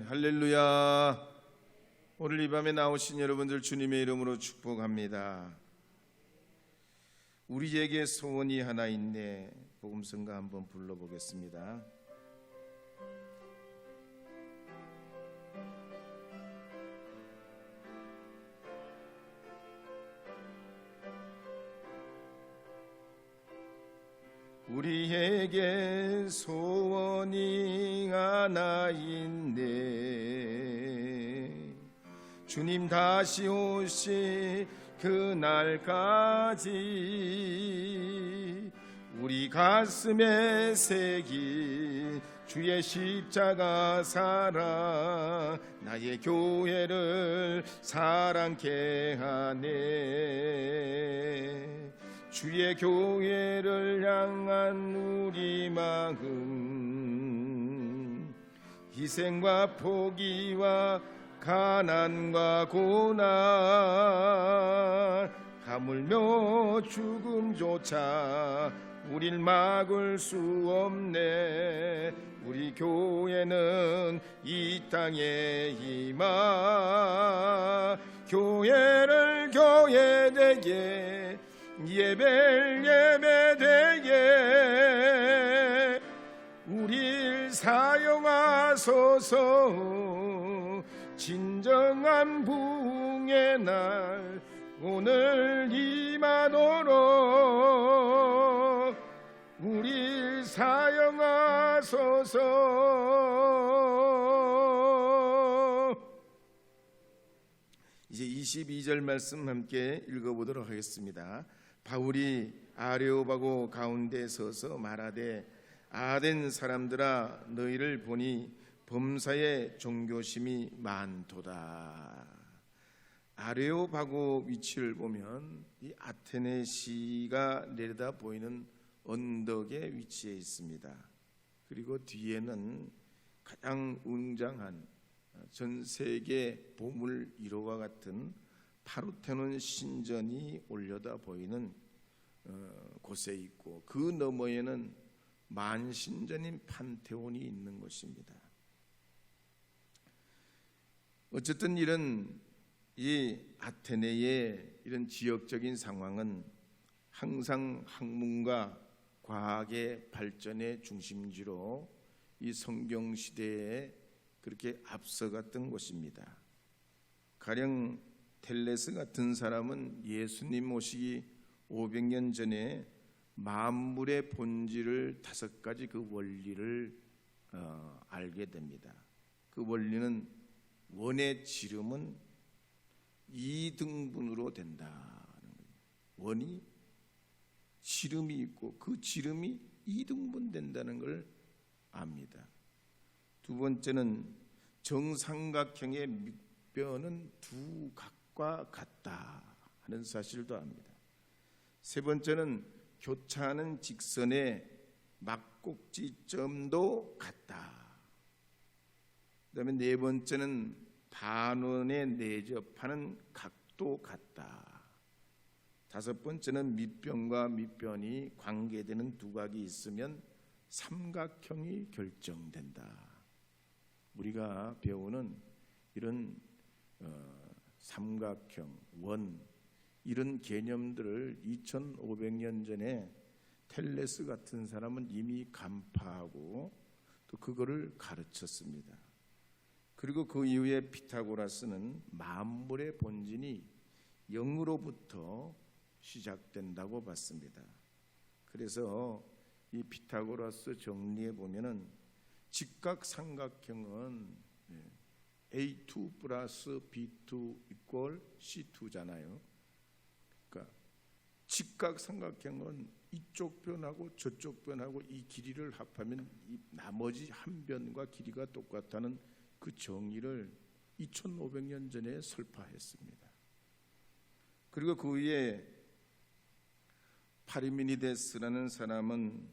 할렐루야. 오늘 이 밤에 나오신 여러분들 주님의 이름으로 축복합니다. 우리에게 소원이 하나 있네. 복음성가 한번 불러보겠습니다. 우리에게 소원이 하나 있네. 주님 다시 오실 그날까지 우리 가슴에 새긴 주의 십자가 사랑 나의 교회를 사랑케 하네. 주의 교회를 향한 우리 마음, 희생과 포기와 가난과 고난, 하물며 죽음조차 우릴 막을 수 없네. 우리 교회는 이 땅에 임하 교회를 교회되게 예배를 예배되게 우릴 사용하소서. 진정한 부흥의 날 오늘 임하도록 우릴 사용하소서. 이제 22절 말씀 함께 읽어보도록 하겠습니다. 바울이 아레오바고 가운데 서서 말하되 아덴 사람들아 너희를 보니 범사에 종교심이 많도다. 아레오바고 위치를 보면 이 아테네시가 내려다 보이는 언덕에 위치해 있습니다. 그리고 뒤에는 가장 웅장한 전 세계 보물 1호와 같은 파르테논 신전이 올려다 보이는 곳에 있고, 그 너머에는 만신전인 판테온이 있는 곳입니다. 어쨌든 이런 이 아테네의 이런 지역적인 상황은 항상 학문과 과학의 발전의 중심지로 이 성경 시대에 그렇게 앞서갔던 곳입니다. 가령 텔레스 같은 사람은 예수님 오시기 500년 전에 만물의 본질을 5가지 그 원리를 알게 됩니다. 그 원리는 원의 지름은 2등분으로 된다는 거예요. 원이 지름이 있고 그 지름이 2등분 된다는 걸 압니다. 두 번째는 정삼각형의 밑변은 두 각과 같다 하는 사실도 압니다. 세 번째는 교차하는 직선의 막곡지점도 같다. 그다음에 네 번째는 반원에 내접하는 각도 같다. 다섯 번째는 밑변과 밑변이 관계되는 두각이 있으면 삼각형이 결정된다. 우리가 배우는 이런 삼각형, 원 이런 개념들을 2500년 전에 텔레스 같은 사람은 이미 간파하고 또 그거를 가르쳤습니다. 그리고 그 이후에 피타고라스는 만물의 본질이 0으로부터 시작된다고 봤습니다. 그래서 이 피타고라스 정리해 보면은 직각삼각형은 A2 플러스 B2 이퀄 C2잖아요. 그러니까 직각삼각형은 이쪽 변하고 저쪽 변하고 이 길이를 합하면 이 나머지 한 변과 길이가 똑같다는 그 정의를 2500년 전에 설파했습니다. 그리고 그 위에 파리미니데스라는 사람은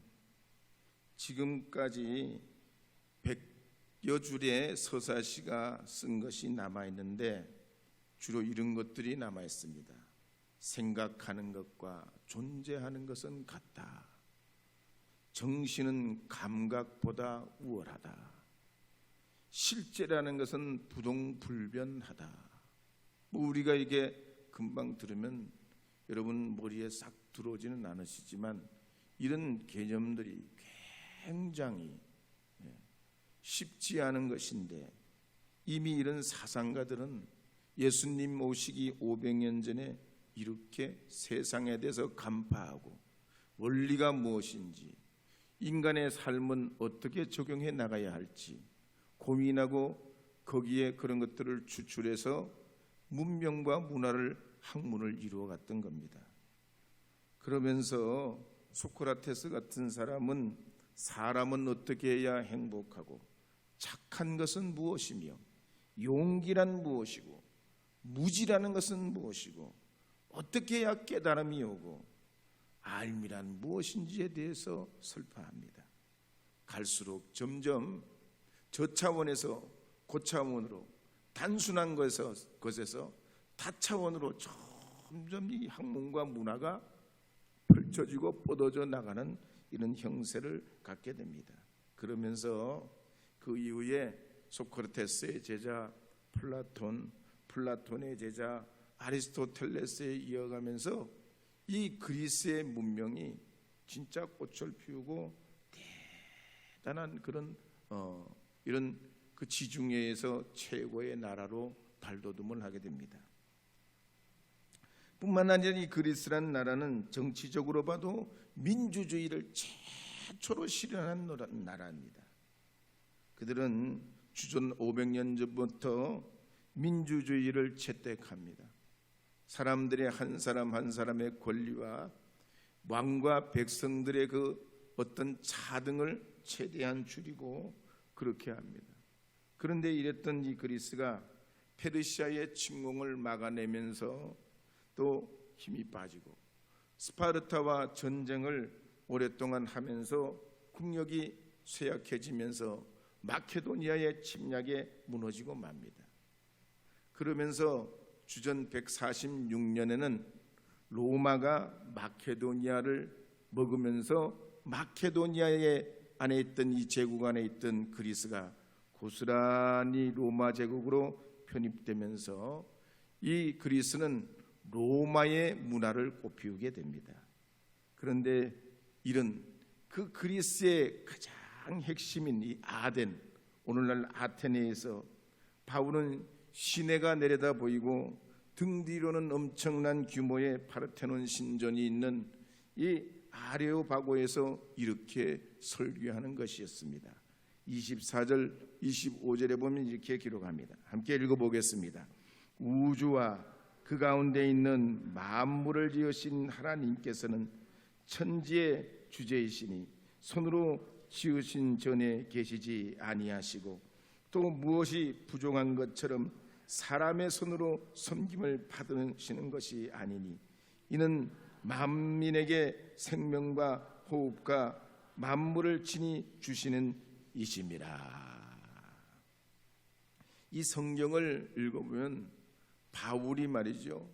지금까지 100여 줄의 서사시가 쓴 것이 남아있는데 주로 이런 것들이 남아있습니다. 생각하는 것과 존재하는 것은 같다. 정신은 감각보다 우월하다. 실제라는 것은 부동불변하다. 우리가 이게 금방 들으면 여러분 머리에 싹 들어오지는 않으시지만 이런 개념들이 굉장히 쉽지 않은 것인데, 이미 이런 사상가들은 예수님 오시기 500년 전에 이렇게 세상에 대해서 간파하고 원리가 무엇인지, 인간의 삶은 어떻게 적용해 나가야 할지 고민하고 거기에 그런 것들을 추출해서 문명과 문화를 학문을 이루어 갔던 겁니다. 그러면서 소크라테스 같은 사람은 사람은 어떻게 해야 행복하고 착한 것은 무엇이며 용기란 무엇이고 무지라는 것은 무엇이고 어떻게 해야 깨달음이 오고 알미란 무엇인지에 대해서 설파합니다. 갈수록 점점 저차원에서 고차원으로, 단순한 것에서 다차원으로 점점 이 학문과 문화가 펼쳐지고 뻗어져 나가는 이런 형세를 갖게 됩니다. 그러면서 그 이후에 소크라테스의 제자 플라톤의 제자 아리스토텔레스에 이어가면서 이 그리스의 문명이 진짜 꽃을 피우고 대단한 그런 이런 그 지중해에서 최고의 나라로 발돋움을 하게 됩니다. 뿐만 아니라 이 그리스라는 나라는 정치적으로 봐도 민주주의를 최초로 실현한 나라입니다. 그들은 주전 500년 전부터 민주주의를 채택합니다. 사람들의 한 사람 한 사람의 권리와 왕과 백성들의 그 어떤 차등을 최대한 줄이고 그렇게 합니다. 그런데 이랬던 이 그리스가 페르시아의 침공을 막아내면서 또 힘이 빠지고 스파르타와 전쟁을 오랫동안 하면서 국력이 쇠약해지면서 마케도니아의 침략에 무너지고 맙니다. 그러면서 주전 146년에는 로마가 마케도니아를 먹으면서 마케도니아의 안에 있던 이 제국 안에 있던 그리스가 고스란히 로마 제국으로 편입되면서 이 그리스는 로마의 문화를 꽃피우게 됩니다. 그런데 이런 그 그리스의 가장 핵심인 이 아덴, 오늘날 아테네에서 바울은 시내가 내려다 보이고 등 뒤로는 엄청난 규모의 파르테논 신전이 있는 이 아레오바고에서 이렇게 설교하는 것이었습니다. 24절 25절에 보면 이렇게 기록합니다. 함께 읽어보겠습니다. 우주와 그 가운데 있는 만물을 지으신 하나님께서는 천지의 주제이시니 손으로 지으신 전에 계시지 아니하시고 또 무엇이 부족한 것처럼 사람의 손으로 섬김을 받으시는 것이 아니니 이는 만민에게 생명과 호흡과 만물을 친히 주시는 이심이라. 이 성경을 읽어보면 바울이 말이죠,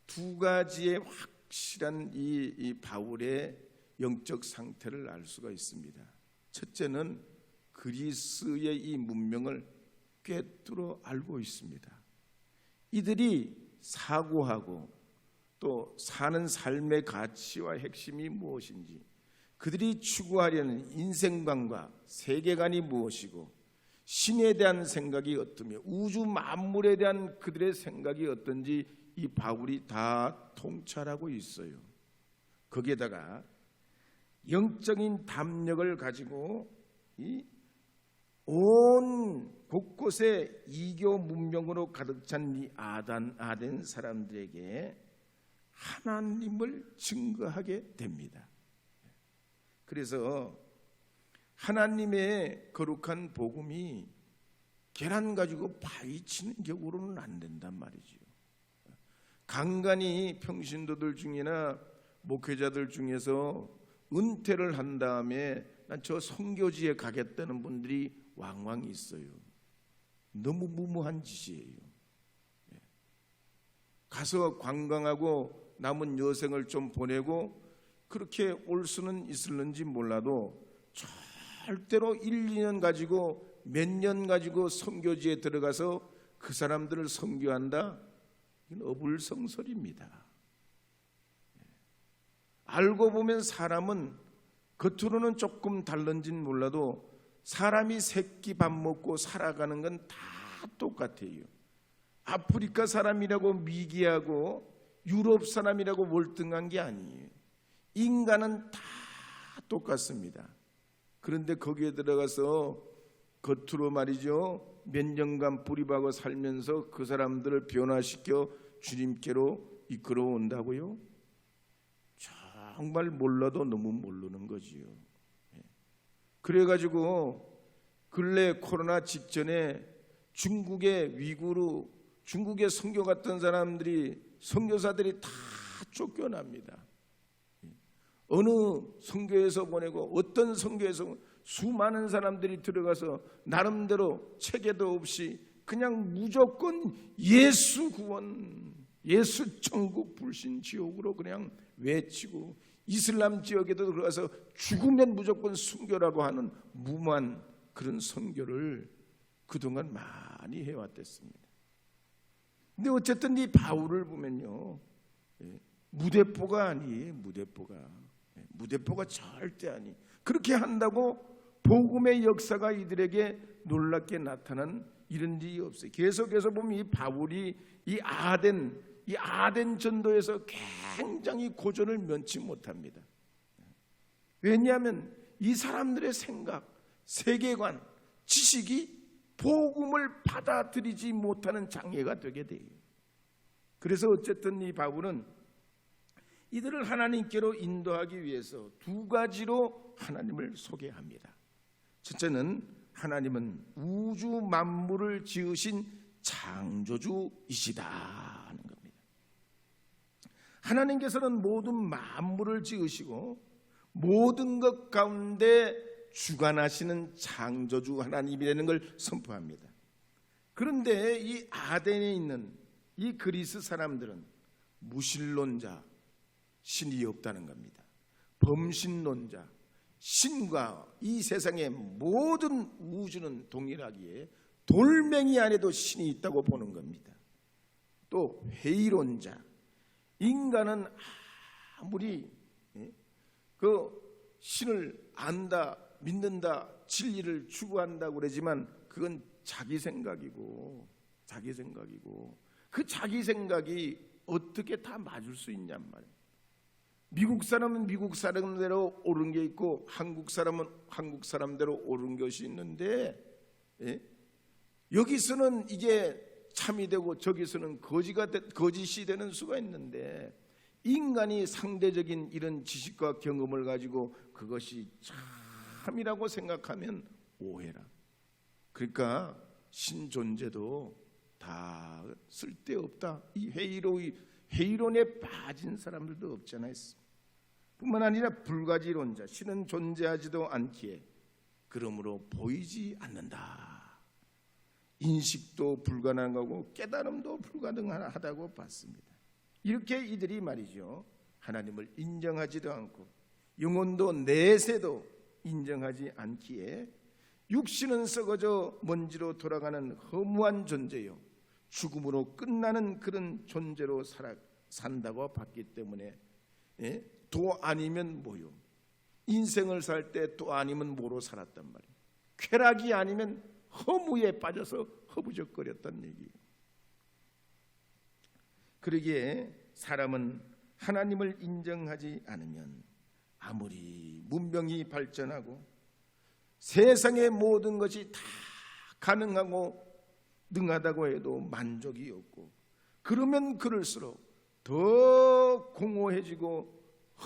두 가지의 확실한 이 바울의 영적 상태를 알 수가 있습니다. 첫째는 그리스의 이 문명을 꿰뚫어 알고 있습니다. 이들이 사고하고 또 사는 삶의 가치와 핵심이 무엇인지, 그들이 추구하려는 인생관과 세계관이 무엇이고 신에 대한 생각이 어떠며 우주 만물에 대한 그들의 생각이 어떤지 이 바울이 다 통찰하고 있어요. 거기에다가 영적인 담력을 가지고 이 온 곳곳에 이교 문명으로 가득 찬 이 아덴 사람들에게 하나님을 증거하게 됩니다. 그래서 하나님의 거룩한 복음이 계란 가지고 파헤치는 격으로는 안 된단 말이죠. 간간히 평신도들 중이나 목회자들 중에서 은퇴를 한 다음에 난 저 선교지에 가겠다는 분들이 왕왕 있어요. 너무 무모한 짓이에요. 가서 관광하고 남은 여생을 좀 보내고 그렇게 올 수는 있을는지 몰라도 절대로 1, 2년 가지고 몇 년 가지고 선교지에 들어가서 그 사람들을 선교한다? 이건 어불성설입니다. 알고 보면 사람은 겉으로는 조금 다른지는 몰라도 사람이 새끼 밥 먹고 살아가는 건 다 똑같아요. 아프리카 사람이라고 미개하고 유럽 사람이라고 월등한 게 아니에요. 인간은 다 똑같습니다. 그런데 거기에 들어가서 겉으로 말이죠, 몇 년간 뿌리박아 살면서 그 사람들을 변화시켜 주님께로 이끌어 온다고요? 정말 몰라도 너무 모르는 거지요. 그래가지고 근래 코로나 직전에 중국의 위구르, 중국에 선교 갔던 사람들이, 선교사들이 다 쫓겨납니다. 어느 선교에서 보내고 어떤 선교에서 수많은 사람들이 들어가서 나름대로 체계도 없이 그냥 무조건 예수 구원, 예수 천국 불신 지옥으로 그냥 외치고, 이슬람 지역에도 들어가서 죽으면 무조건 순교라고 하는 무모한 그런 선교를 그동안 많이 해왔댔습니다. 근데 어쨌든 이 바울을 보면요, 무대포가 아니에요. 무대포가 절대 아니. 그렇게 한다고 복음의 역사가 이들에게 놀랍게 나타난 이런 일이 없어요. 계속해서 보면 이 바울이 이 아덴 전도에서 굉장히 고전을 면치 못합니다. 왜냐하면 이 사람들의 생각, 세계관, 지식이 복음을 받아들이지 못하는 장애가 되게 돼요. 그래서 어쨌든 이 바울은 이들을 하나님께로 인도하기 위해서 두 가지로 하나님을 소개합니다. 첫째는 하나님은 우주 만물을 지으신 창조주이시다 하는 겁니다. 하나님께서는 모든 만물을 지으시고 모든 것 가운데 주관하시는 창조주 하나님이라는 걸 선포합니다. 그런데 이 아덴에 있는 이 그리스 사람들은 무신론자, 신이 없다는 겁니다. 범신론자, 신과 이 세상의 모든 우주는 동일하기에 돌멩이 안에도 신이 있다고 보는 겁니다. 또 회의론자, 인간은 아무리 그 신을 안다, 믿는다, 진리를 추구한다고 그러지만 그건 자기 생각이고 그 자기 생각이 어떻게 다 맞을 수 있냔 말이에요. 미국 사람은 미국 사람대로 옳은 게 있고 한국 사람은 한국 사람대로 옳은 것이 있는데, 여기서는 이게 참이 되고 저기서는 거짓이 되는 수가 있는데, 인간이 상대적인 이런 지식과 경험을 가지고 그것이 참이라고 생각하면 오해라. 그러니까 신 존재도 다 쓸데없다. 이 회의론에 빠진 사람들도 없잖아요. 뿐만 아니라 불가지론자, 신은 존재하지도 않기에 그러므로 보이지 않는다. 인식도 불가능하고 깨달음도 불가능하다고 봤습니다. 이렇게 이들이 말이죠, 하나님을 인정하지도 않고 영혼도 내세도 인정하지 않기에 육신은 썩어져 먼지로 돌아가는 허무한 존재요, 죽음으로 끝나는 그런 존재로 산다고 봤기 때문에, 도 아니면 뭐요? 인생을 살 때 도 아니면 뭐로 살았단 말이에요. 쾌락이 아니면 허무에 빠져서 허부적거렸단 얘기예요. 그러기에 사람은 하나님을 인정하지 않으면 아무리 문명이 발전하고 세상의 모든 것이 다 가능하고 능하다고 해도 만족이 없고, 그러면 그럴수록 더 공허해지고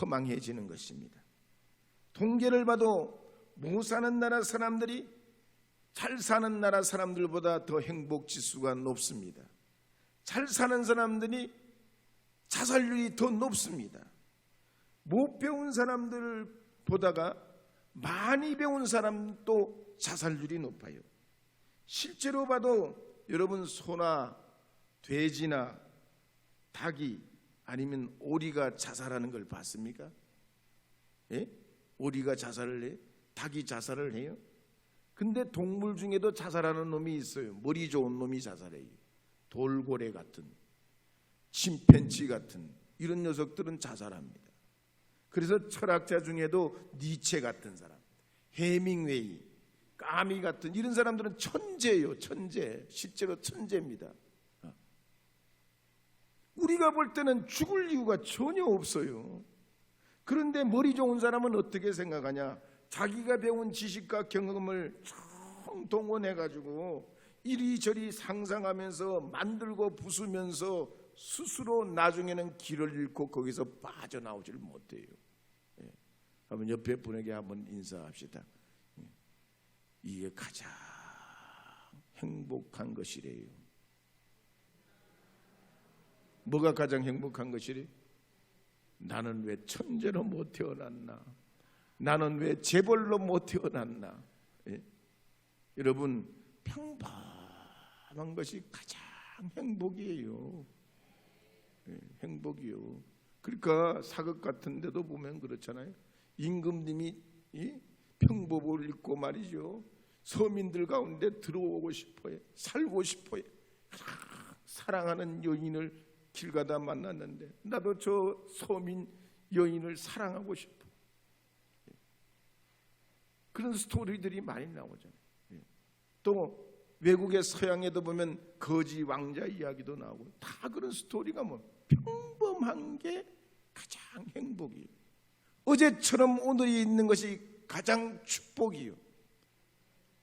허망해지는 것입니다. 통계를 봐도 못 사는 나라 사람들이 잘 사는 나라 사람들보다 더 행복 지수가 높습니다. 잘 사는 사람들이 자살률이 더 높습니다. 못 배운 사람들을 보다가 많이 배운 사람도 자살률이 높아요. 실제로 봐도 여러분, 소나 돼지나 닭이 아니면 오리가 자살하는 걸 봤습니까? 오리가 자살을 해요? 닭이 자살을 해요? 근데 동물 중에도 자살하는 놈이 있어요. 머리 좋은 놈이 자살해요. 돌고래 같은, 침팬지 같은 이런 녀석들은 자살합니다. 그래서 철학자 중에도 니체 같은 사람, 해밍웨이, 까미 같은 이런 사람들은 천재예요. 천재, 실제로 천재입니다. 우리가 볼 때는 죽을 이유가 전혀 없어요. 그런데 머리 좋은 사람은 어떻게 생각하냐? 자기가 배운 지식과 경험을 동원해가지고 이리저리 상상하면서 만들고 부수면서 스스로 나중에는 길을 잃고 거기서 빠져나오질 못해요. 한번 옆에 분에게 한번 인사합시다. 이게 가장 행복한 것이래요. 뭐가 가장 행복한 것이래? 나는 왜 천재로 못 태어났나? 나는 왜 재벌로 못 태어났나? 예? 여러분, 평범한 것이 가장 행복이에요. 예, 행복이요. 그러니까 사극 같은 데도 보면 그렇잖아요. 임금님이 평법을 읽고 말이죠, 서민들 가운데 들어오고 싶어요. 살고 싶어요. 사랑하는 여인을 길 가다 만났는데 나도 저 서민 여인을 사랑하고 싶어. 그런 스토리들이 많이 나오잖아요. 또 외국의 서양에도 보면 거지 왕자 이야기도 나오고, 다 그런 스토리가 뭐 평범한 게 가장 행복이에요. 어제처럼 오늘이 있는 것이 가장 축복이요.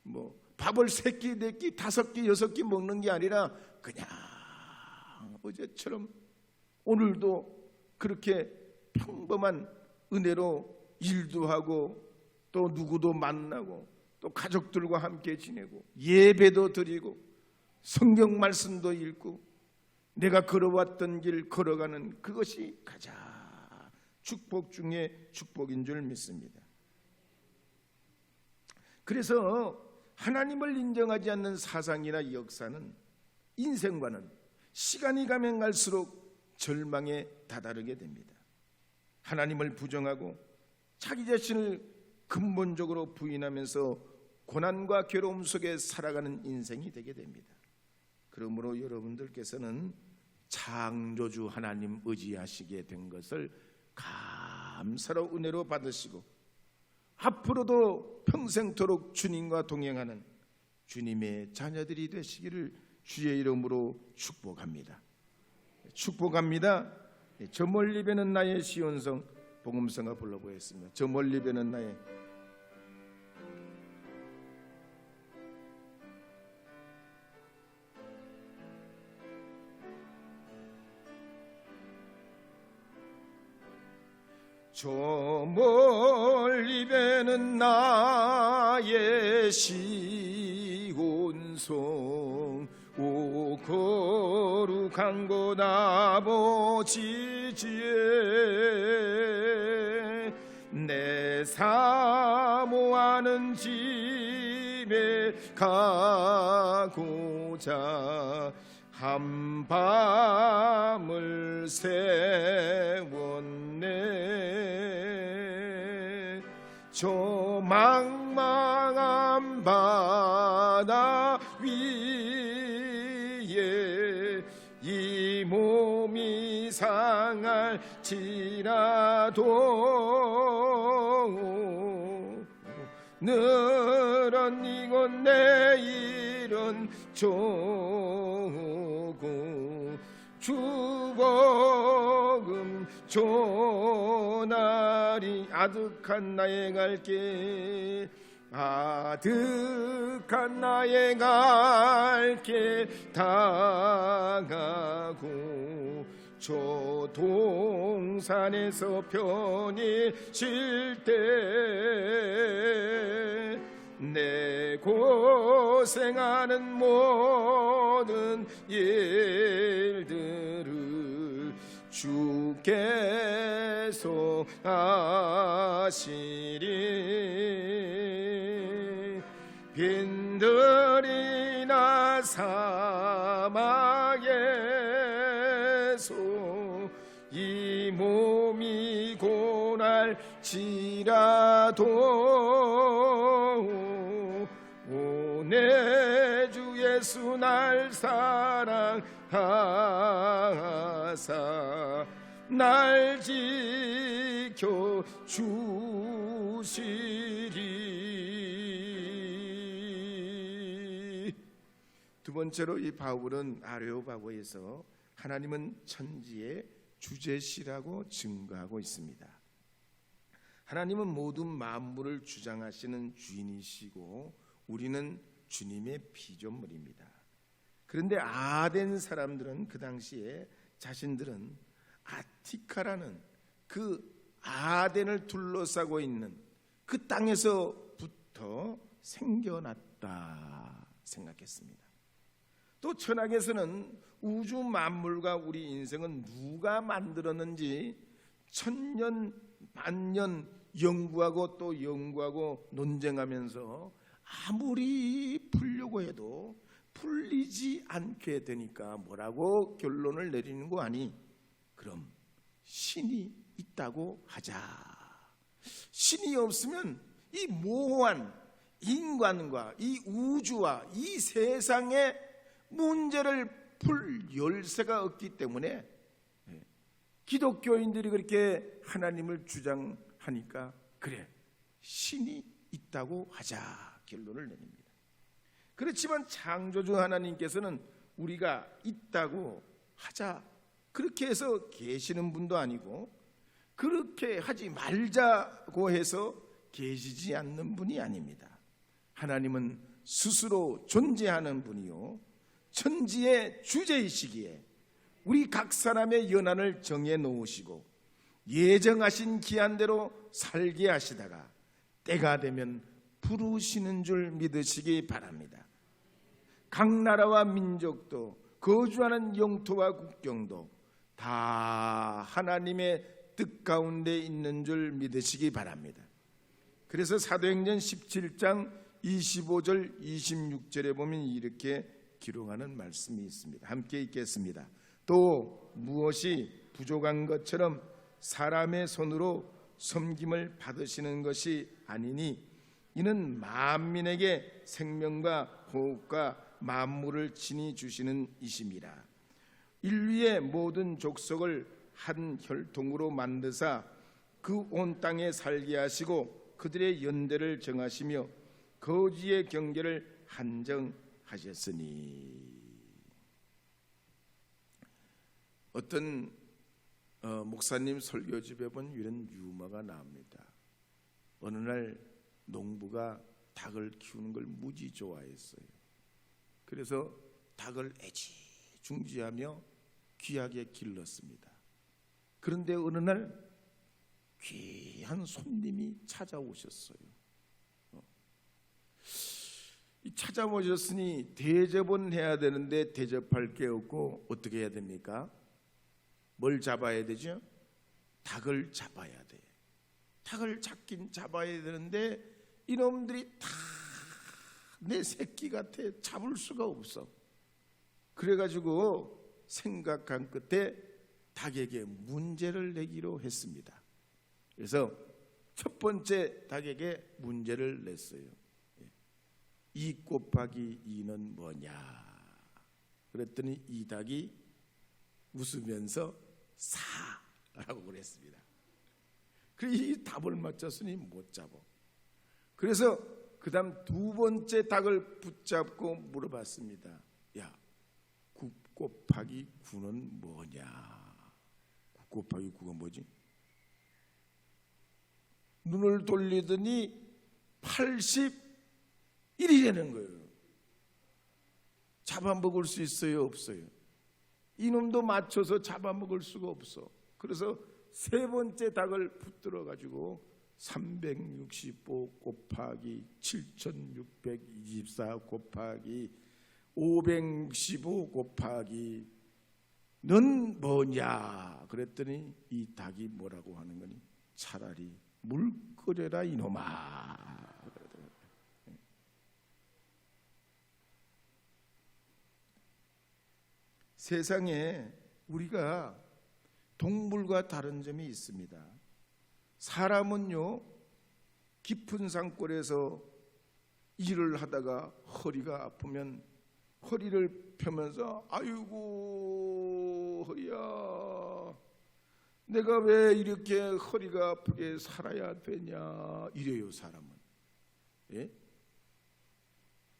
뭐 밥을 3끼, 4끼, 5끼, 6끼 먹는 게 아니라 그냥 어제처럼 오늘도 그렇게 평범한 은혜로 일도 하고 또 누구도 만나고 또 가족들과 함께 지내고 예배도 드리고 성경 말씀도 읽고 내가 걸어왔던 길 걸어가는 그것이 가장 축복 중에 축복인 줄 믿습니다. 그래서 하나님을 인정하지 않는 사상이나 역사는 인생과는 시간이 가면 갈수록 절망에 다다르게 됩니다. 하나님을 부정하고 자기 자신을 근본적으로 부인하면서 고난과 괴로움 속에 살아가는 인생이 되게 됩니다. 그러므로 여러분들께서는 창조주 하나님 의지하시게 된 것을 감사로 은혜로 받으시고 앞으로도 평생토록 주님과 동행하는 주님의 자녀들이 되시기를 주의 이름으로 축복합니다. 축복합니다. 저 멀리 배는 나의 시온성, 복음성가 불러보겠습니다. 저 멀리 배는 나의 저 멀리 배는 나의 시온성, 오 거룩한 곳 아버지지에 내 사모하는 집에 가고자 한밤을 세웠네. 저 망망한 바다 위에 이 몸이 상할지라도 늘은 이곳 내일은 조고 주복음 조나리 아득한 나의 갈길 아득한 나의 갈길 다가고 저 동산에서 편히 쉴 때 내 고생하는 모든 일들을 주께서 아시리. 빈들이나 사막에서 이 몸이 고날지라도 내 주 예수 날 사랑하사 날 지켜 주시리. 두 번째로 이 바울은 아레오바고에서 하나님은 천지의 주제시라고 증거하고 있습니다. 하나님은 모든 만물을 주장하시는 주인이시고 우리는 주님의 피조물입니다. 그런데 아덴 사람들은 그 당시에 자신들은 아티카라는 그 아덴을 둘러싸고 있는 그 땅에서부터 생겨났다 생각했습니다. 또 철학에서는 우주 만물과 우리 인생은 누가 만들었는지 천년 만년 연구하고 또 연구하고 논쟁하면서 아무리 풀려고 해도 풀리지 않게 되니까 뭐라고 결론을 내리는 거 아니? 그럼 신이 있다고 하자. 신이 없으면 이 모호한 인간과 이 우주와 이 세상의 문제를 풀 열쇠가 없기 때문에 기독교인들이 그렇게 하나님을 주장하니까 그래 신이 있다고 하자 결론을 내립니다. 그렇지만 창조주 하나님께서는 우리가 있다고 하자 그렇게 해서 계시는 분도 아니고 그렇게 하지 말자고 해서 계시지 않는 분이 아닙니다. 하나님은 스스로 존재하는 분이요 천지의 주제이시기에 우리 각 사람의 연한을 정해 놓으시고 예정하신 기한대로 살게 하시다가 때가 되면 부르시는 줄 믿으시기 바랍니다. 각 나라와 민족도 거주하는 영토와 국경도 다 하나님의 뜻 가운데 있는 줄 믿으시기 바랍니다. 그래서 사도행전 17장 25절 26절에 보면 이렇게 기록하는 말씀이 있습니다. 함께 읽겠습니다. 또 무엇이 부족한 것처럼 사람의 손으로 섬김을 받으시는 것이 아니니 이는 만민에게 생명과 호흡과 만물을 친히 주시는 이심이라. 인류의 모든 족속을 한 혈통으로 만드사 그 온 땅에 살게 하시고 그들의 연대를 정하시며 거지의 경계를 한정하셨으니. 어떤 목사님 설교집에 보면 이런 유머가 나옵니다. 어느 날 농부가 닭을 키우는 걸 무지 좋아했어요. 그래서 닭을 애지중지하며 귀하게 길렀습니다. 그런데 어느 날 귀한 손님이 찾아오셨어요. 찾아오셨으니 대접은 해야 되는데 대접할 게 없고 어떻게 해야 됩니까? 뭘 잡아야 되죠? 닭을 잡아야 돼. 닭을 잡긴 잡아야 되는데 이놈들이 다 내 새끼 같아. 잡을 수가 없어. 그래가지고 생각한 끝에 닭에게 문제를 내기로 했습니다. 그래서 첫 번째 닭에게 문제를 냈어요. 2 곱하기 2는 뭐냐? 그랬더니 이 닭이 웃으면서 4라고 그랬습니다. 그래서 이 답을 맞췄으니 못 잡아. 그래서 그 다음 두 번째 닭을 붙잡고 물어봤습니다. 야, 9 곱하기 9는 뭐냐? 9 곱하기 9가 뭐지? 눈을 돌리더니 81이라는 거예요. 잡아먹을 수 있어요? 없어요? 이놈도 맞춰서 잡아먹을 수가 없어. 그래서 세 번째 닭을 붙들어 가지고 365 곱하기 7624 곱하기 565 곱하기는 뭐냐? 그랬더니 이 닭이 뭐라고 하는 거니? 차라리 물 끓여라 이놈아. 세상에 우리가 동물과 다른 점이 있습니다. 사람은요 깊은 산골에서 일을 하다가 허리가 아프면 허리를 펴면서 아이고 허리야, 내가 왜 이렇게 허리가 아프게 살아야 되냐 이래요 사람은. 예?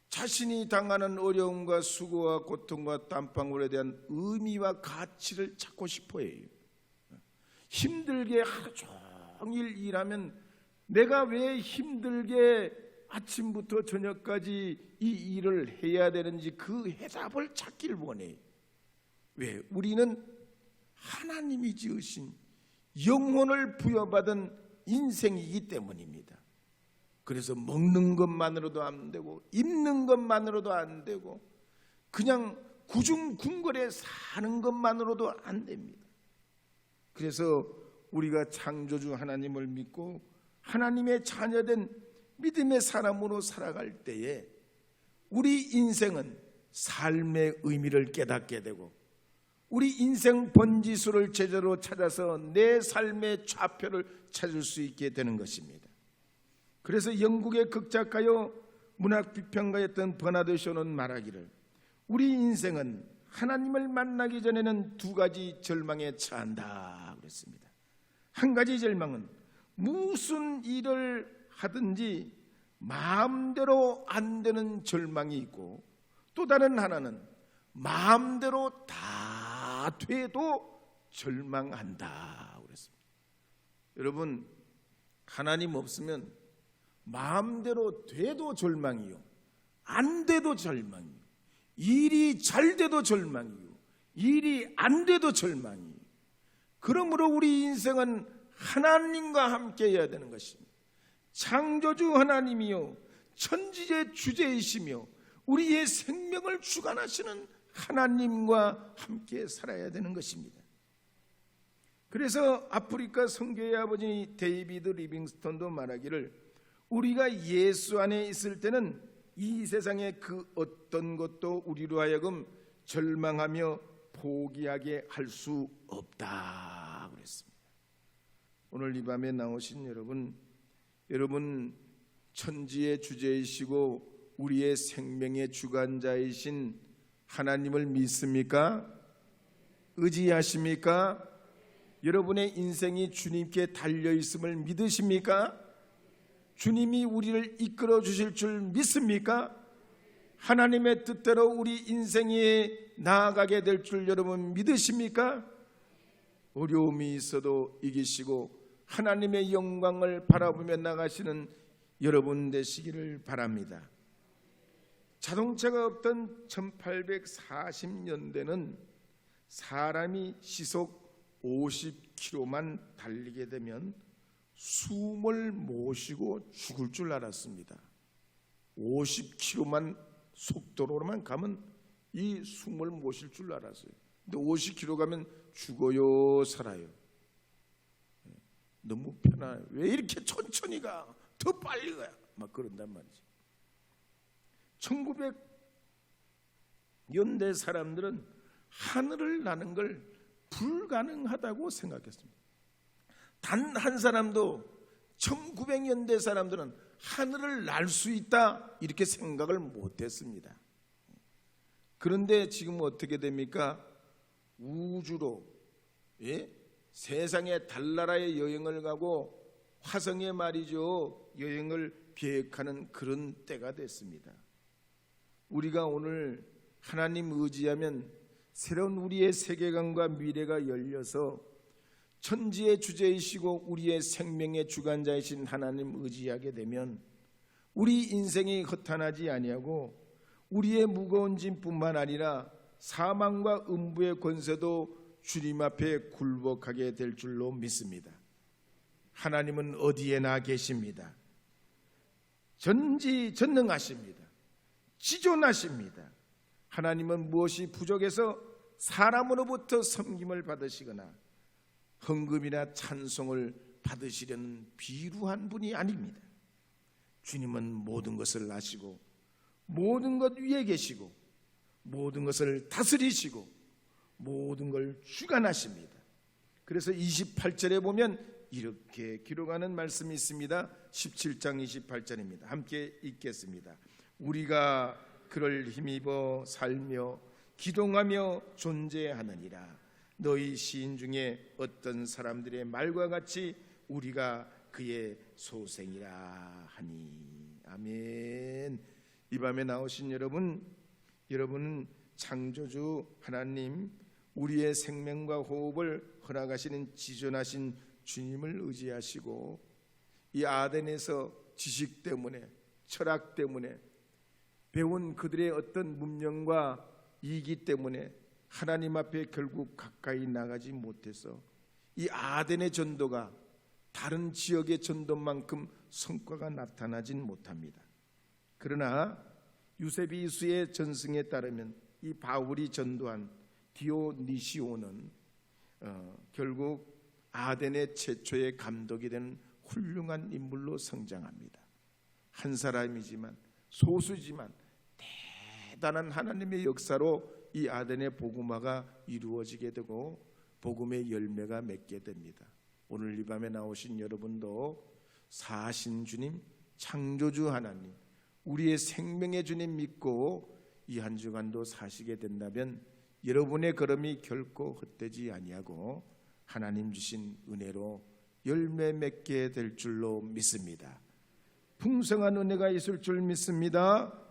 자신이 당하는 어려움과 수고와 고통과 땀방울에 대한 의미와 가치를 찾고 싶어 해요. 힘들게 하루 종일 일하면 내가 왜 힘들게 아침부터 저녁까지 이 일을 해야 되는지 그 해답을 찾기를 원해요. 왜? 우리는 하나님이 지으신 영혼을 부여받은 인생이기 때문입니다. 그래서 먹는 것만으로도 안 되고 입는 것만으로도 안 되고 그냥 구중궁궐에 사는 것만으로도 안 됩니다. 그래서 우리가 창조주 하나님을 믿고 하나님의 자녀된 믿음의 사람으로 살아갈 때에 우리 인생은 삶의 의미를 깨닫게 되고 우리 인생 번지수를 제대로 찾아서 내 삶의 좌표를 찾을 수 있게 되는 것입니다. 그래서 영국의 극작가요 문학 비평가였던 버나드 쇼는 말하기를 우리 인생은 하나님을 만나기 전에는 두 가지 절망에 처한다 그랬습니다. 한 가지 절망은 무슨 일을 하든지 마음대로 안 되는 절망이 있고 또 다른 하나는 마음대로 다 돼도 절망한다 그랬습니다. 여러분, 하나님 없으면 마음대로 돼도 절망이요, 안 돼도 절망이요, 일이 잘 돼도 절망이요, 일이 안 돼도 절망이요. 그러므로 우리 인생은 하나님과 함께 해야 되는 것입니다. 창조주 하나님이요 천지의 주제이시며 우리의 생명을 주관하시는 하나님과 함께 살아야 되는 것입니다. 그래서 아프리카 선교의 아버지 데이비드 리빙스턴도 말하기를 우리가 예수 안에 있을 때는 이 세상의 그 어떤 것도 우리로 하여금 절망하며 포기하게 할 수 없다 그랬습니다. 오늘 이 밤에 나오신 여러분 천지의 주제이시고 우리의 생명의 주관자이신 하나님을 믿습니까? 의지하십니까? 여러분의 인생이 주님께 달려있음을 믿으십니까? 주님이 우리를 이끌어 주실 줄 믿습니까? 하나님의 뜻대로 우리 인생이 나아가게 될 줄 여러분 믿으십니까? 어려움이 있어도 이기시고 하나님의 영광을 바라보며 나가시는 여러분 되시기를 바랍니다. 자동차가 없던 1840년대는 사람이 시속 50km만 달리게 되면 숨을 못 쉬고 죽을 줄 알았습니다. 50km만 속도로만 가면 이 숨을 못 쉴 줄 알았어요. 근데 50km 가면 죽어요, 살아요? 너무 편안해요. 왜 이렇게 천천히 가? 더 빨리 가야 막 그런단 말이죠. 1900년대 사람들은 하늘을 나는 걸 불가능하다고 생각했습니다. 단 한 사람도 1900년대 사람들은 하늘을 날 수 있다 이렇게 생각을 못했습니다. 그런데 지금 어떻게 됩니까? 우주로, 세상의 달나라에 여행을 가고 화성에 말이죠 여행을 계획하는 그런 때가 됐습니다. 우리가 오늘 하나님 의지하면 새로운 우리의 세계관과 미래가 열려서 천지의 주제이시고 우리의 생명의 주관자이신 하나님 의지하게 되면 우리 인생이 허탄하지 아니하고 우리의 무거운 짐뿐만 아니라 사망과 음부의 권세도 주님 앞에 굴복하게 될 줄로 믿습니다. 하나님은 어디에나 계십니다. 전지전능하십니다. 지존하십니다. 하나님은 무엇이 부족해서 사람으로부터 섬김을 받으시거나 헌금이나 찬송을 받으시려는 비루한 분이 아닙니다. 주님은 모든 것을 아시고 모든 것 위에 계시고 모든 것을 다스리시고 모든 걸 주관하십니다. 그래서 28절에 보면 이렇게 기록하는 말씀이 있습니다. 17장 28절입니다. 함께 읽겠습니다. 우리가 그를 힘입어 살며 기동하며 존재하느니라. 너희 시인 중에 어떤 사람들의 말과 같이 우리가 그의 소생이라 하니. 아멘. 이 밤에 나오신 여러분은 창조주 하나님, 우리의 생명과 호흡을 허락하시는 지존하신 주님을 의지하시고, 이 아덴에서 지식 때문에, 철학 때문에, 배운 그들의 어떤 문명과 이기 때문에 하나님 앞에 결국 가까이 나가지 못해서 이 아덴의 전도가 다른 지역의 전도만큼 성과가 나타나진 못합니다. 그러나 유세비우스의 전승에 따르면 이 바울이 전도한 디오니시오는 결국 아덴의 최초의 감독이 되는 훌륭한 인물로 성장합니다. 한 사람이지만, 소수지만 대단한 하나님의 역사로 이 아덴의 복음화가 이루어지게 되고 복음의 열매가 맺게 됩니다. 오늘 이 밤에 나오신 여러분도 사신 주님, 창조주 하나님, 우리의 생명의 주님 믿고 이 한 주간도 사시게 된다면 여러분의 걸음이 결코 헛되지 아니하고 하나님 주신 은혜로 열매 맺게 될 줄로 믿습니다. 풍성한 은혜가 있을 줄 믿습니다.